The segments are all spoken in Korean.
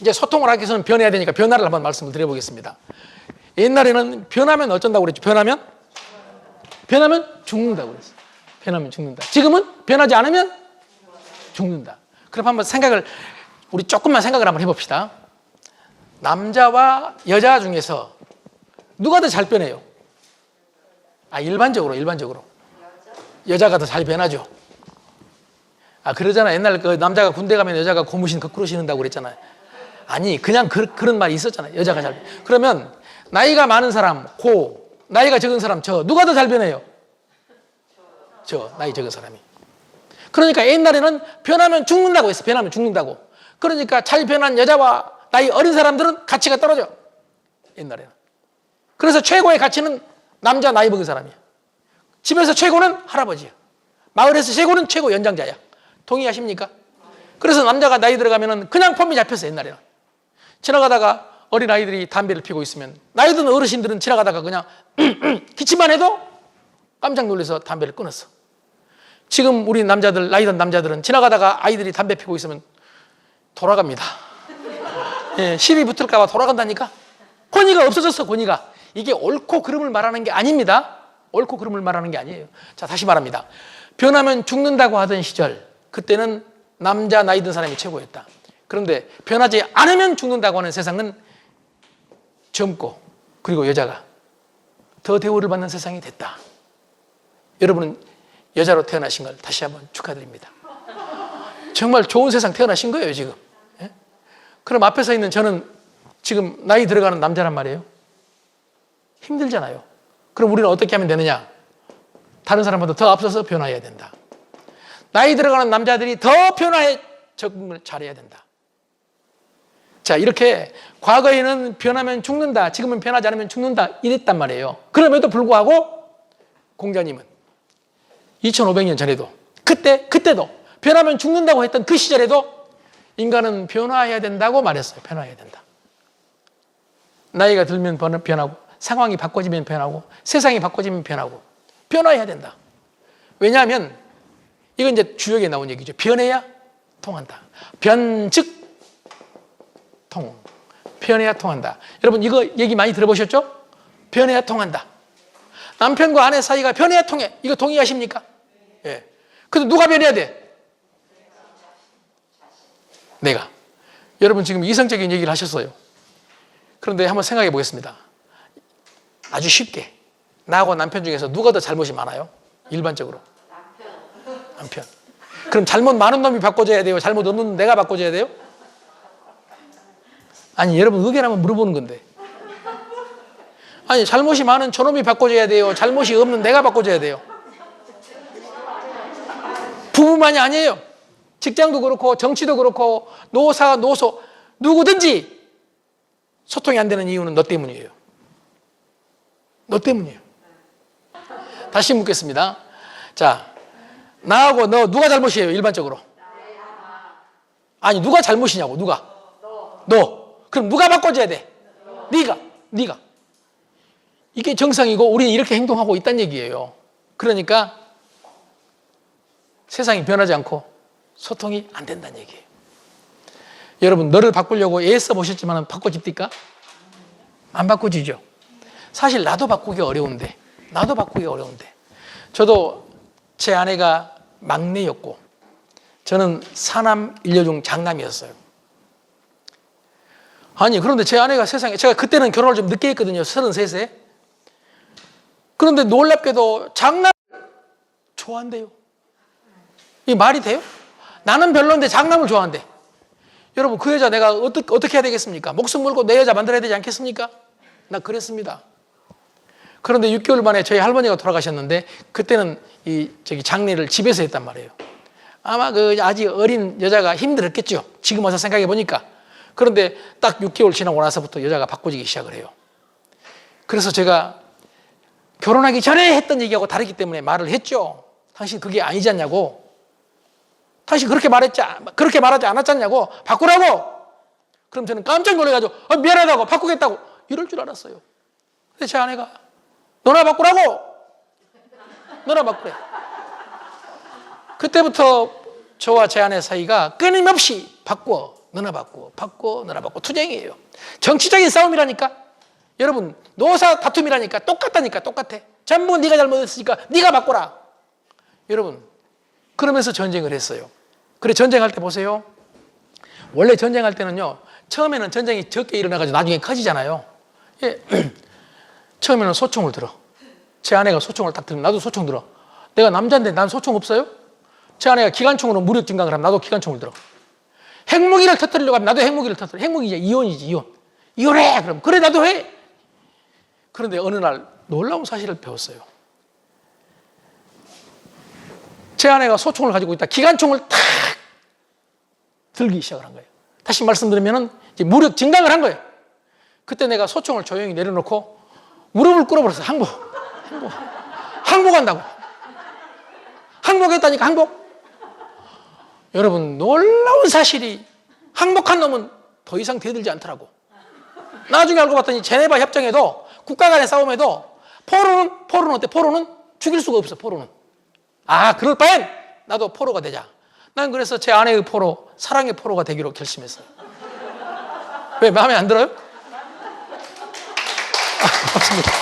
이제 소통을 하기 위해서는 변해야 되니까 변화를 한번 말씀을 드려보겠습니다. 옛날에는 변하면 어쩐다고 그랬죠? 변하면 죽는다고 그랬어요. 변하면 죽는다. 지금은 변하지 않으면 죽는다. 그럼 한번 우리 조금만 생각을 한번 해봅시다. 남자와 여자 중에서 누가 더 잘 변해요? 일반적으로. 여자가 더 잘 변하죠. 그러잖아. 옛날 그 남자가 군대 가면 여자가 고무신 거꾸로 신는다고 그랬잖아요. 아니, 그냥 그런 말이 있었잖아요. 여자가 잘. 그러면 나이가 많은 사람, 나이가 적은 사람, 누가 더 잘 변해요? 나이 적은 사람이. 그러니까 옛날에는 변하면 죽는다고 했어. 변하면 죽는다고. 그러니까 잘 변한 여자와 나이 어린 사람들은 가치가 떨어져. 옛날에는. 그래서 최고의 가치는 남자 나이 먹은 사람이야. 집에서 최고는 할아버지야. 마을에서 최고는 최고 연장자야. 동의하십니까? 그래서 남자가 나이 들어가면은 그냥 폼이 잡혔어. 옛날에는. 지나가다가 어린아이들이 담배를 피우고 있으면 나이 든 어르신들은 지나가다가 그냥 기침만 해도 깜짝 놀라서 담배를 끊었어. 지금 우리 남자들, 나이 든 남자들은 지나가다가 아이들이 담배 피우고 있으면 돌아갑니다. 시비 붙을까 봐 돌아간다니까. 권위가 없어졌어. 권위가. 이게 옳고 그름을 말하는 게 아닙니다. 옳고 그름을 말하는 게 아니에요. 자, 다시 말합니다. 변하면 죽는다고 하던 시절, 그때는 남자 나이 든 사람이 최고였다. 그런데 변하지 않으면 죽는다고 하는 세상은 젊고 그리고 여자가 더 대우를 받는 세상이 됐다. 여러분은 여자로 태어나신 걸 다시 한번 축하드립니다. 정말 좋은 세상 태어나신 거예요, 지금. 그럼 앞에 서 있는 저는 지금 나이 들어가는 남자란 말이에요. 힘들잖아요. 그럼 우리는 어떻게 하면 되느냐? 다른 사람보다 더 앞서서 변화해야 된다. 나이 들어가는 남자들이 더 변화에 적응을 잘해야 된다. 자, 이렇게 과거에는 변하면 죽는다, 지금은 변하지 않으면 죽는다 이랬단 말이에요. 그럼에도 불구하고 공자님은 2500년 전에도 그때도 변하면 죽는다고 했던 그 시절에도 인간은 변화해야 된다고 말했어요. 변화해야 된다. 나이가 들면 변하고, 상황이 바꿔지면 변하고, 세상이 바꿔지면 변하고, 변화해야 된다. 왜냐하면 이건 이제 주역에 나온 얘기죠. 변해야 통한다. 변즉 통. 변해야 통한다. 여러분 이거 얘기 많이 들어보셨죠? 변해야 통한다. 남편과 아내 사이가 변해야 통해. 이거 동의하십니까? 예. 근데 누가 변해야 돼? 내가. 여러분 지금 이성적인 얘기를 하셨어요. 그런데 한번 생각해 보겠습니다. 아주 쉽게. 나하고 남편 중에서 누가 더 잘못이 많아요? 일반적으로. 남편. 그럼 잘못 많은 놈이 바꿔줘야 돼요? 잘못 없는 놈 내가 바꿔줘야 돼요? 아니, 여러분 의견 한번 물어보는 건데. 아니, 잘못이 많은 저놈이 바꿔줘야 돼요? 잘못이 없는 내가 바꿔줘야 돼요? 부부만이 아니에요. 직장도 그렇고 정치도 그렇고 노사, 노소 누구든지 소통이 안 되는 이유는 너 때문이에요. 너 때문이에요. 다시 묻겠습니다. 자, 나하고 너 누가 잘못이에요? 일반적으로. 아니, 누가 잘못이냐고. 누가? 너. 그럼 누가 바꿔줘야 돼? 네가. 이게 정상이고 우리는 이렇게 행동하고 있다는 얘기예요. 그러니까 세상이 변하지 않고 소통이 안 된다는 얘기예요. 여러분, 너를 바꾸려고 애써 보셨지만 바꿔집니까? 안 바꿔지죠. 사실 나도 바꾸기 어려운데 저도 제 아내가 막내였고 저는 사남 일녀 중 장남이었어요. 아니, 그런데 제 아내가 세상에, 제가 그때는 결혼을 좀 늦게 했거든요. 33세. 그런데 놀랍게도 장남 좋아한대요. 이게 말이 돼요? 나는 별로인데 장남을 좋아한대. 여러분, 그 여자 내가 어떻게 해야 되겠습니까? 목숨 걸고 내 여자 만들어야 되지 않겠습니까? 나 그랬습니다. 그런데 6개월 만에 저희 할머니가 돌아가셨는데 그때는 장례를 집에서 했단 말이에요. 아마 아직 어린 여자가 힘들었겠죠. 지금 와서 생각해 보니까. 그런데 딱 6개월 지나고 나서부터 여자가 바꿔지기 시작을 해요. 그래서 제가 결혼하기 전에 했던 얘기하고 다르기 때문에 말을 했죠. 당신 그게 아니지 않냐고. 당신 그렇게 말하지 않았잖냐고. 바꾸라고. 그럼 저는 깜짝 놀라가지고 미안하다고 바꾸겠다고 이럴 줄 알았어요. 근데 제 아내가 너나 바꾸라고. 너나 바꾸래. 그때부터 저와 제 아내 사이가 끊임없이 바꿔. 너나 받고 너나 받고 투쟁이에요. 정치적인 싸움이라니까. 여러분 노사 다툼이라니까. 똑같다니까. 똑같아. 전부 네가 잘못했으니까 네가 바꿔라. 여러분 그러면서 전쟁을 했어요. 그래 전쟁할 때 보세요. 원래 전쟁할 때는요, 처음에는 전쟁이 적게 일어나가지고 나중에 커지잖아요. 예. 처음에는 소총을 들어. 제 아내가 소총을 딱 들면 나도 소총 들어. 내가 남자인데 난 소총 없어요? 제 아내가 기관총으로 무력 증강을 하면 나도 기관총을 들어. 핵무기를 터뜨리려고 하면 나도 핵무기를 터뜨려. 핵무기 이제 이온이지, 이온. 이온해! 그럼 그래 나도 해! 그런데 어느 날 놀라운 사실을 배웠어요. 제 아내가 소총을 가지고 있다 기관총을 탁 들기 시작을 한 거예요. 다시 말씀드리면 이제 무력 증강을 한 거예요. 그때 내가 소총을 조용히 내려놓고 무릎을 꿇어버렸어요. 항복한다고. 항복했다니까. 항복. 여러분 놀라운 사실이 항복한 놈은 더 이상 대들지 않더라고. 나중에 알고 봤더니 제네바 협정에도 국가 간의 싸움에도 포로는 어때? 포로는 죽일 수가 없어. 포로는. 아 그럴 바엔 나도 포로가 되자. 난 그래서 제 아내의 포로, 사랑의 포로가 되기로 결심했어요. 왜 마음에 안 들어요? 고맙습니다.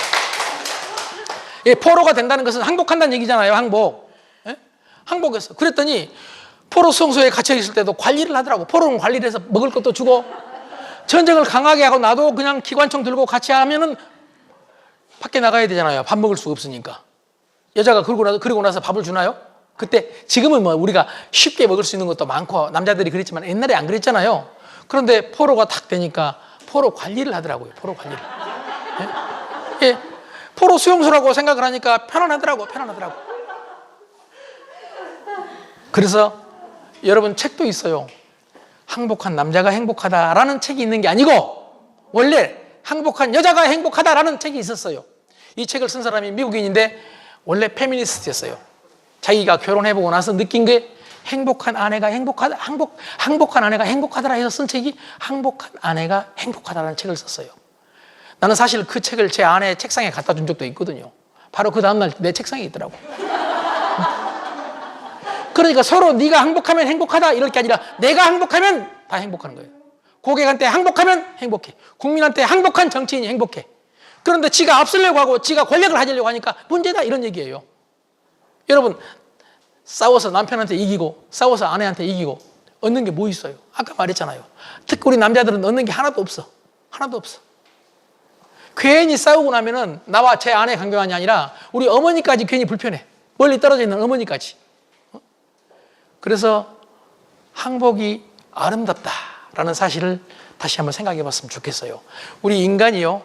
예, 포로가 된다는 것은 항복한다는 얘기잖아요. 항복. 예? 항복했어. 그랬더니 포로 수용소에 갇혀 있을 때도 관리를 하더라고. 포로는 관리를 해서 먹을 것도 주고 전쟁을 강하게 하고 나도 그냥 기관총 들고 같이 하면은 밖에 나가야 되잖아요. 밥 먹을 수 없으니까. 여자가 그러고 나서 밥을 주나요? 그때 지금은 뭐 우리가 쉽게 먹을 수 있는 것도 많고 남자들이 그랬지만 옛날에 안 그랬잖아요. 그런데 포로가 탁 되니까 포로 관리를 하더라고요. 포로 관리를. 예? 예. 포로 수용소라고 생각을 하니까 편안하더라고. 그래서 여러분 책도 있어요. 항복한 남자가 행복하다라는 책이 있는 게 아니고 원래 항복한 여자가 행복하다라는 책이 있었어요. 이 책을 쓴 사람이 미국인인데 원래 페미니스트였어요. 자기가 결혼해보고 나서 느낀 게 행복한 아내가 항복한 아내가 행복하더라 해서 쓴 책이 항복한 아내가 행복하다라는 책을 썼어요. 나는 사실 그 책을 제 아내 책상에 갖다 준 적도 있거든요. 바로 그 다음날 내 책상에 있더라고. 그러니까 서로 네가 항복하면 행복하다 이럴 게 아니라 내가 항복하면 다 행복하는 거예요. 고객한테 항복하면 행복해. 국민한테 항복한 정치인이 행복해. 그런데 지가 앞서려고 하고 지가 권력을 가지려고 하니까 문제다 이런 얘기예요. 여러분 싸워서 남편한테 이기고 싸워서 아내한테 이기고 얻는 게 뭐 있어요? 아까 말했잖아요. 특히 우리 남자들은 얻는 게 하나도 없어. 괜히 싸우고 나면은 나와 제 아내 강경한이 아니라 우리 어머니까지 괜히 불편해. 멀리 떨어져 있는 어머니까지. 그래서 항복이 아름답다라는 사실을 다시 한번 생각해 봤으면 좋겠어요. 우리 인간이요,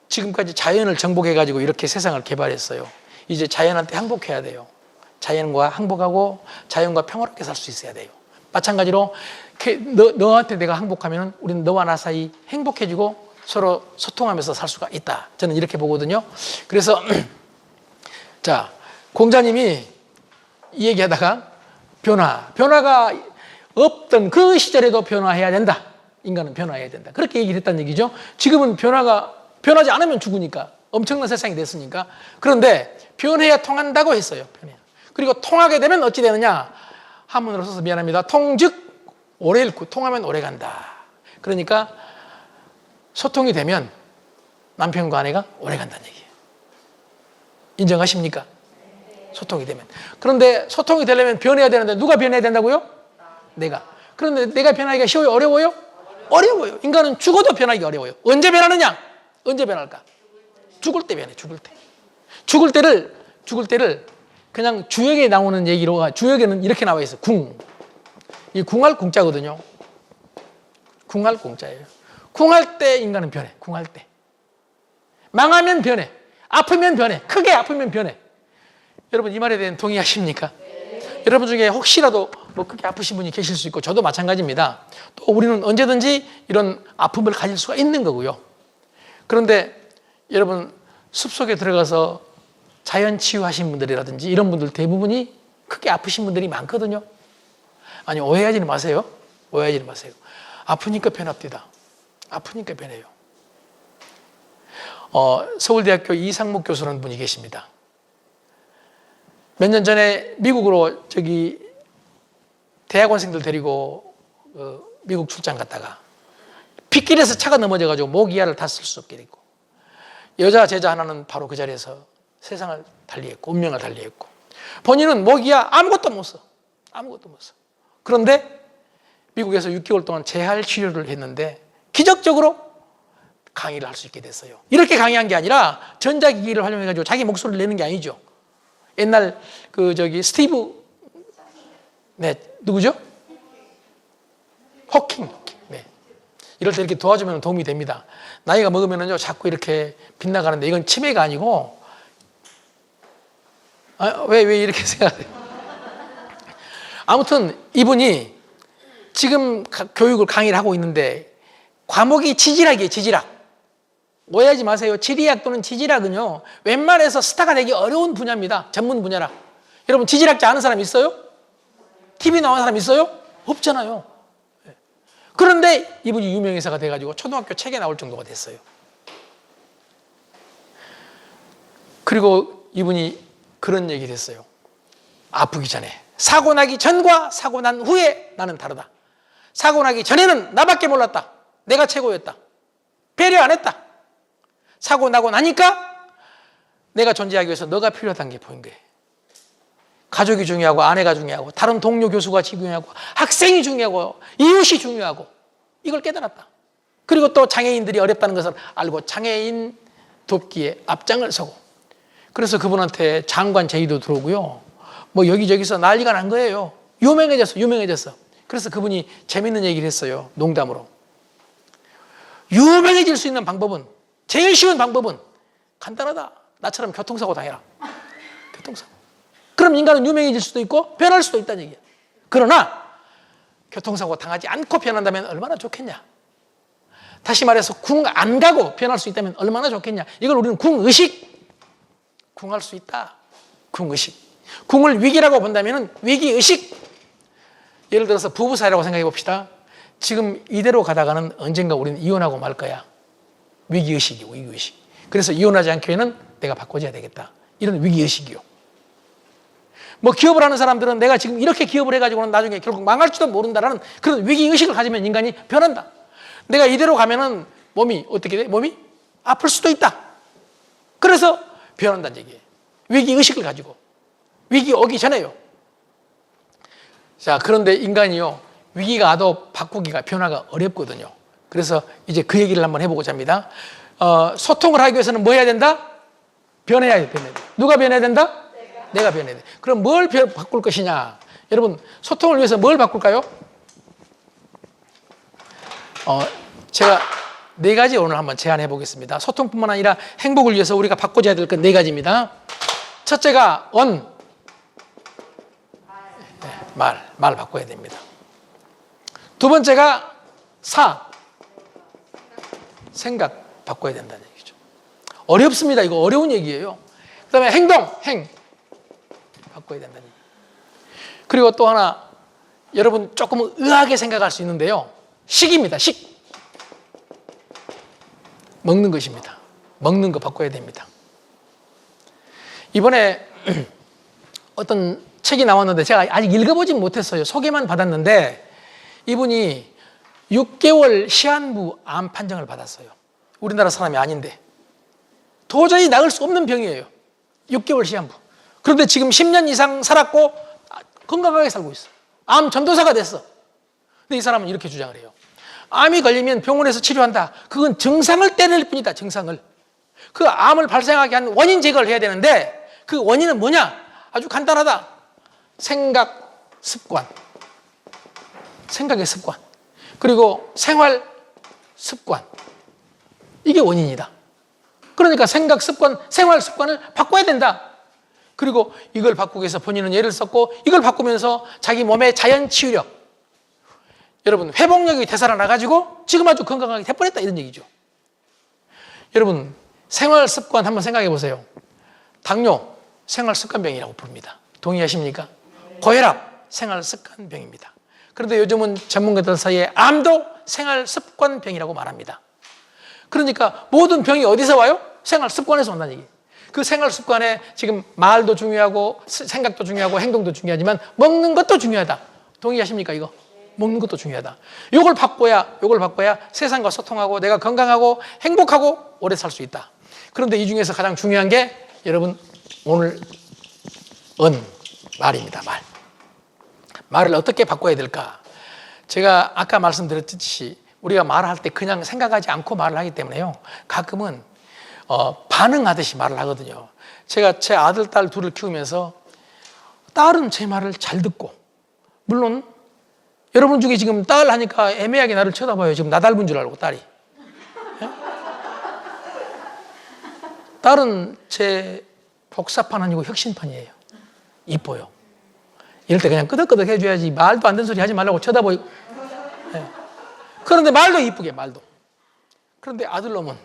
지금까지 자연을 정복해가지고 이렇게 세상을 개발했어요. 이제 자연한테 항복해야 돼요. 자연과 항복하고 자연과 평화롭게 살 수 있어야 돼요. 마찬가지로 너한테 내가 항복하면 우리는 너와 나 사이 행복해지고 서로 소통하면서 살 수가 있다. 저는 이렇게 보거든요. 그래서 자, 공자님이 이 얘기하다가 변화가 없던 그 시절에도 변화해야 된다. 인간은 변화해야 된다. 그렇게 얘기를 했다는 얘기죠. 지금은 변하지 않으면 죽으니까 엄청난 세상이 됐으니까. 그런데 변해야 통한다고 했어요. 변해야. 그리고 통하게 되면 어찌 되느냐? 한문으로 써서 미안합니다. 통즉 오래 잃고 통하면 오래 간다. 그러니까 소통이 되면 남편과 아내가 오래 간다는 얘기예요. 인정하십니까? 소통이 되면. 그런데 소통이 되려면 변해야 되는데 누가 변해야 된다고요? 내가. 그런데 내가 변하기가 쉬워요? 어려워요? 어려워요. 인간은 죽어도 변하기 어려워요. 언제 변하느냐? 언제 변할까? 죽을 때 변해. 죽을 때를 그냥 주역에 나오는 얘기로, 주역에는 이렇게 나와 있어요. 이 궁할 궁자거든요. 궁할 궁자예요. 궁할 때 인간은 변해. 궁할 때. 망하면 변해. 아프면 변해. 크게 아프면 변해. 여러분 이 말에 대한 동의하십니까? 네. 여러분 중에 혹시라도 뭐 크게 아프신 분이 계실 수 있고 저도 마찬가지입니다. 또 우리는 언제든지 이런 아픔을 가질 수가 있는 거고요. 그런데 여러분 숲속에 들어가서 자연 치유하신 분들이라든지 이런 분들 대부분이 크게 아프신 분들이 많거든요. 아니 오해하지는 마세요. 아프니까 변합니다. 아프니까 변해요. 서울대학교 이상목 교수라는 분이 계십니다. 몇 년 전에 미국으로 대학원생들 데리고 미국 출장 갔다가 빗길에서 차가 넘어져가지고 모기야를 다 쓸 수 없게 됐고, 여자 제자 하나는 바로 그 자리에서 세상을 달리했고 운명을 달리했고, 본인은 모기야 아무것도 못 써. 아무것도 못 써. 그런데 미국에서 6개월 동안 재활 치료를 했는데 기적적으로 강의를 할 수 있게 됐어요. 이렇게 강의한 게 아니라 전자기기를 활용해가지고 자기 목소리를 내는 게 아니죠. 옛날 스티브, 네, 누구죠? 호킹. 네. 이럴 때 이렇게 도와주면 도움이 됩니다. 나이가 먹으면요 자꾸 이렇게 빗나가는데 이건 치매가 아니고, 왜 이렇게 생각해요? 아무튼 이분이 지금 교육을 강의를 하고 있는데 과목이 지질학이에요. 지질학. 오해하지 마세요. 지리학 또는 지질학은요 웬만해서 스타가 되기 어려운 분야입니다. 전문 분야라. 여러분 지질학자 아는 사람 있어요? TV 나온 사람 있어요? 없잖아요. 그런데 이분이 유명인사가 돼가지고 초등학교 책에 나올 정도가 됐어요. 그리고 이분이 그런 얘기를 했어요. 아프기 전에. 사고 나기 전과 사고 난 후에 나는 다르다. 사고 나기 전에는 나밖에 몰랐다. 내가 최고였다. 배려 안 했다. 사고 나고 나니까 내가 존재하기 위해서 너가 필요하다는 게 보인 거예요. 가족이 중요하고 아내가 중요하고 다른 동료 교수가 중요하고 학생이 중요하고 이웃이 중요하고 이걸 깨달았다. 그리고 또 장애인들이 어렵다는 것을 알고 장애인 돕기에 앞장을 서고, 그래서 그분한테 장관 제의도 들어오고요. 뭐 여기저기서 난리가 난 거예요. 유명해졌어. 그래서 그분이 재밌는 얘기를 했어요. 농담으로. 유명해질 수 있는 방법은, 제일 쉬운 방법은 간단하다. 나처럼 교통사고 당해라. 교통사고. 그럼 인간은 유명해질 수도 있고 변할 수도 있다는 얘기야. 그러나 교통사고 당하지 않고 변한다면 얼마나 좋겠냐. 다시 말해서 궁 안 가고 변할 수 있다면 얼마나 좋겠냐. 이걸 우리는 궁의식. 궁할 수 있다. 궁의식. 궁을 위기라고 본다면 위기의식. 예를 들어서 부부 사이라고 생각해 봅시다. 지금 이대로 가다가는 언젠가 우리는 이혼하고 말 거야. 위기의식이고 위기의식. 그래서 이혼하지 않기 위해는 내가 바꿔줘야 되겠다. 이런 위기의식이요. 뭐 기업을 하는 사람들은 내가 지금 이렇게 기업을 해가지고는 나중에 결국 망할지도 모른다라는 그런 위기의식을 가지면 인간이 변한다. 내가 이대로 가면은 몸이 어떻게 돼? 몸이 아플 수도 있다. 그래서 변한다는 얘기예요. 위기의식을 가지고. 위기 오기 전에요. 자, 그런데 인간이요. 위기가 와도 바꾸기가, 변화가 어렵거든요. 그래서 이제 그 얘기를 한번 해보고자 합니다. 소통을 하기 위해서는 뭐 해야 된다? 변해야 돼. 누가 변해야 된다? 내가 변해야 돼. 그럼 뭘 바꿀 것이냐? 여러분, 소통을 위해서 뭘 바꿀까요? 제가 4가지 오늘 한번 제안해 보겠습니다. 소통뿐만 아니라 행복을 위해서 우리가 바꿔줘야 될 건 4가지입니다. 첫째가 말 바꿔야 됩니다. 두 번째가 생각 바꿔야 된다는 얘기죠. 어렵습니다. 이거 어려운 얘기예요. 그 다음에 행 바꿔야 된다는 얘기. 그리고 또 하나, 여러분 조금 의아하게 생각할 수 있는데요. 식입니다. 식. 먹는 것입니다. 먹는 거 바꿔야 됩니다. 이번에 어떤 책이 나왔는데 제가 아직 읽어보진 못했어요. 소개만 받았는데 이분이 6개월 시한부 암 판정을 받았어요. 우리나라 사람이 아닌데 도저히 나을 수 없는 병이에요. 6개월 시한부. 그런데 지금 10년 이상 살았고 건강하게 살고 있어. 암 전도사가 됐어. 근데 이 사람은 이렇게 주장을 해요. 암이 걸리면 병원에서 치료한다. 그건 증상을 때릴 뿐이다. 증상을. 그 암을 발생하게 한 원인 제거를 해야 되는데 그 원인은 뭐냐? 아주 간단하다. 생각, 습관. 생각의 습관. 그리고 생활 습관. 이게 원인이다. 그러니까 생각 습관, 생활 습관을 바꿔야 된다. 그리고 이걸 바꾸기 위해서 본인은 예를 썼고 이걸 바꾸면서 자기 몸의 자연 치유력, 여러분 회복력이 되살아나가지고 지금 아주 건강하게 돼버렸다 이런 얘기죠. 여러분 생활 습관 한번 생각해 보세요. 당뇨 생활 습관병이라고 부릅니다. 동의하십니까? 고혈압 생활 습관병입니다. 그런데 요즘은 전문가들 사이에 암도 생활 습관병이라고 말합니다. 그러니까 모든 병이 어디서 와요? 생활 습관에서 온다는 얘기예요. 그 생활 습관에 지금 말도 중요하고 생각도 중요하고 행동도 중요하지만 먹는 것도 중요하다. 동의하십니까 이거? 먹는 것도 중요하다. 요걸 바꿔야 세상과 소통하고 내가 건강하고 행복하고 오래 살 수 있다. 그런데 이 중에서 가장 중요한 게 여러분 오늘 말입니다. 말을 어떻게 바꿔야 될까? 제가 아까 말씀드렸듯이 우리가 말할 때 그냥 생각하지 않고 말을 하기 때문에요. 가끔은 반응하듯이 말을 하거든요. 제가 제 아들, 딸 둘을 키우면서 딸은 제 말을 잘 듣고, 물론 여러분 중에 지금 딸 하니까 애매하게 나를 쳐다봐요. 지금 나 닮은 줄 알고 딸이. 예? 딸은 제 복사판 아니고 혁신판이에요. 이뻐요. 이럴 때 그냥 끄덕끄덕 해줘야지 말도 안 되는 소리 하지 말라고 쳐다보고. 예. 그런데 말도 이쁘게 말도. 그런데 아들놈은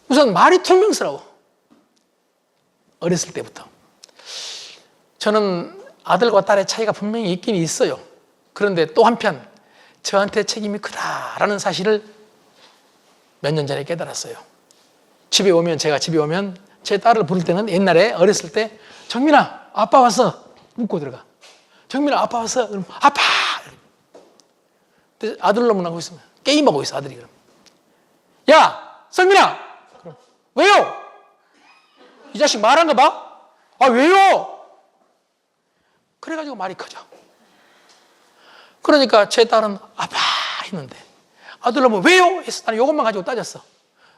우선 말이 퉁명스러워. 어렸을 때부터. 저는 아들과 딸의 차이가 분명히 있긴 있어요. 그런데 또 한편 저한테 책임이 크다라는 사실을 몇 년 전에 깨달았어요. 제가 집에 오면 제 딸을 부를 때는 옛날에 어렸을 때 정민아 아빠 왔어 묻고 들어가. 정민아 아빠 왔어. 그럼 아빠. 아들놈은 하고 있으면 게임하고 있어 아들이. 그럼 야 성민아. 그럼 왜요? 이 자식 말한 거 봐. 아 왜요? 그래가지고 말이 커져. 그러니까 제 딸은 아빠 했는데 아들놈은 왜요? 해서 나는 이것만 가지고 따졌어.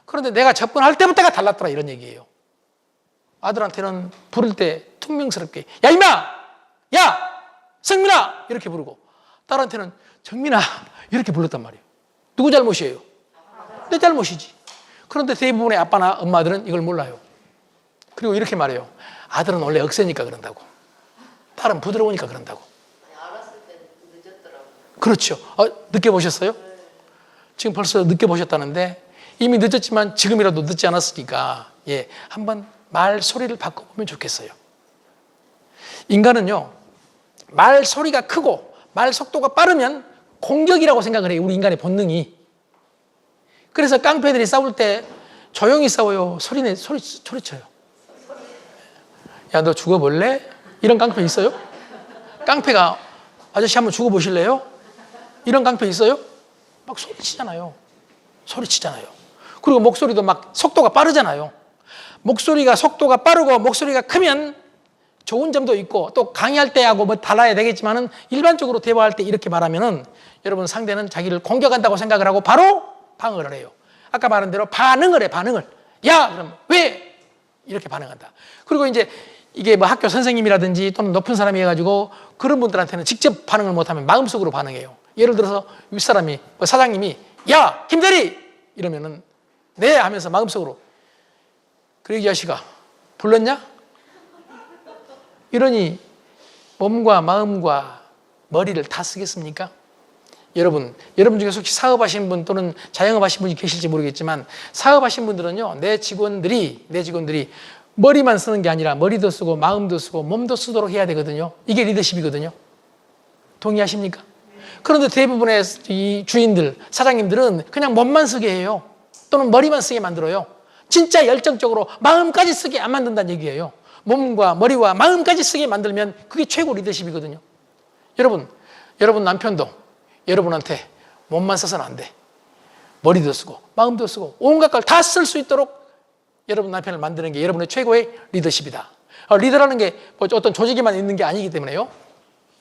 그런데 내가 접근할 때부터가 달랐더라 이런 얘기예요. 아들한테는 부를 때 퉁명스럽게 야 임마! 야! 성민아! 이렇게 부르고 딸한테는 정민아 이렇게 불렀단 말이에요. 누구 잘못이에요? 내 잘못이지. 그런데 대부분의 아빠나 엄마들은 이걸 몰라요. 그리고 이렇게 말해요. 아들은 원래 억세니까 그런다고. 딸은 부드러우니까 그런다고. 알았을 때 늦었더라고요. 그렇죠. 늦게 보셨어요? 지금 벌써 늦게 보셨다는데 이미 늦었지만 지금이라도 늦지 않았으니까 한번 말 소리를 바꿔보면 좋겠어요. 인간은요 말 소리가 크고 말 속도가 빠르면 공격이라고 생각을 해요. 우리 인간의 본능이. 그래서 깡패들이 싸울 때 조용히 싸워요. 소리쳐요. 야 너 죽어볼래? 이런 깡패 있어요? 깡패가 아저씨 한번 죽어보실래요? 이런 깡패 있어요? 막 소리치잖아요. 그리고 목소리도 막 속도가 빠르잖아요. 속도가 빠르고 목소리가 크면 좋은 점도 있고 또 강의할 때하고 뭐 달라야 되겠지만은 일반적으로 대화할 때 이렇게 말하면은 여러분 상대는 자기를 공격한다고 생각을 하고 바로 방어를 해요. 아까 말한 대로 반응을 해. 야! 그럼 왜? 이렇게 반응한다. 그리고 이제 이게 뭐 학교 선생님이라든지 또는 높은 사람이 해가지고 그런 분들한테는 직접 반응을 못하면 마음속으로 반응해요. 예를 들어서 윗사람이 사장님이 야! 김대리! 이러면은 네! 하면서 마음속으로 그래 이 자식아 불렀냐? 이러니 몸과 마음과 머리를 다 쓰겠습니까? 여러분 중에서 혹시 사업하신 분 또는 자영업하신 분이 계실지 모르겠지만 사업하신 분들은요 내 직원들이 머리만 쓰는 게 아니라 머리도 쓰고 마음도 쓰고 몸도 쓰도록 해야 되거든요. 이게 리더십이거든요. 동의하십니까? 그런데 대부분의 이 주인들, 사장님들은 그냥 몸만 쓰게 해요. 또는 머리만 쓰게 만들어요. 진짜 열정적으로 마음까지 쓰게 안 만든다는 얘기예요. 몸과 머리와 마음까지 쓰게 만들면 그게 최고 리더십이거든요. 여러분 남편도 여러분한테 몸만 써서는 안 돼. 머리도 쓰고 마음도 쓰고 온갖 걸 다 쓸 수 있도록 여러분 남편을 만드는 게 여러분의 최고의 리더십이다. 리더라는 게 어떤 조직에만 있는 게 아니기 때문에요.